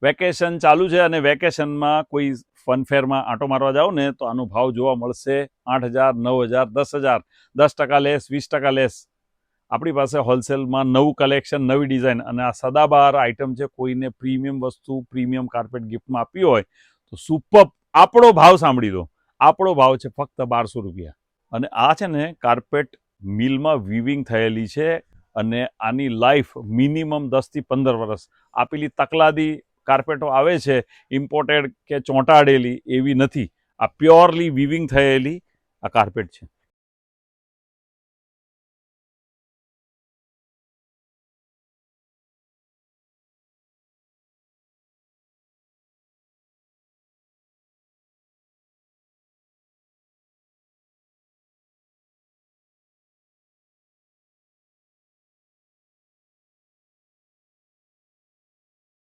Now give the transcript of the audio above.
Vacation ચાલુ છે અને વેકેશનમાં કોઈ ફનફેરમાં આંટો મારવા જાઓ ને તો આનો ભાવ જોવા મળશે 8,000, 9,000, 10,000, 10% લેસ, 20% લેસ. આપણી પાસે હોલસેલમાં નવું કલેક્શન, નવી ડિઝાઇન અને આ સદાબહાર આઇટમ છે. કોઈને પ્રીમિયમ વસ્તુ, પ્રીમિયમ કાર્પેટ ગિફ્ટમાં આપવી હોય તો સુપર. આપણો ભાવ સાંભળી લો, આપણો ભાવ છે ફક્ત 1,200 રૂપિયા. અને આ છે ને કાર્પેટ મિલમાં વીવિંગ થયેલી છે અને આની લાઈફ મિનિમમ 10 થી 15 વર્ષ. આ પેલી તકલાદી કાર્પેટો આવે છે ઇમ્પોર્ટેડ કે ચોંટાડેલી, એવી નથી. આ પ્યોરલી વીવિંગ થયેલી આ કાર્પેટ છે.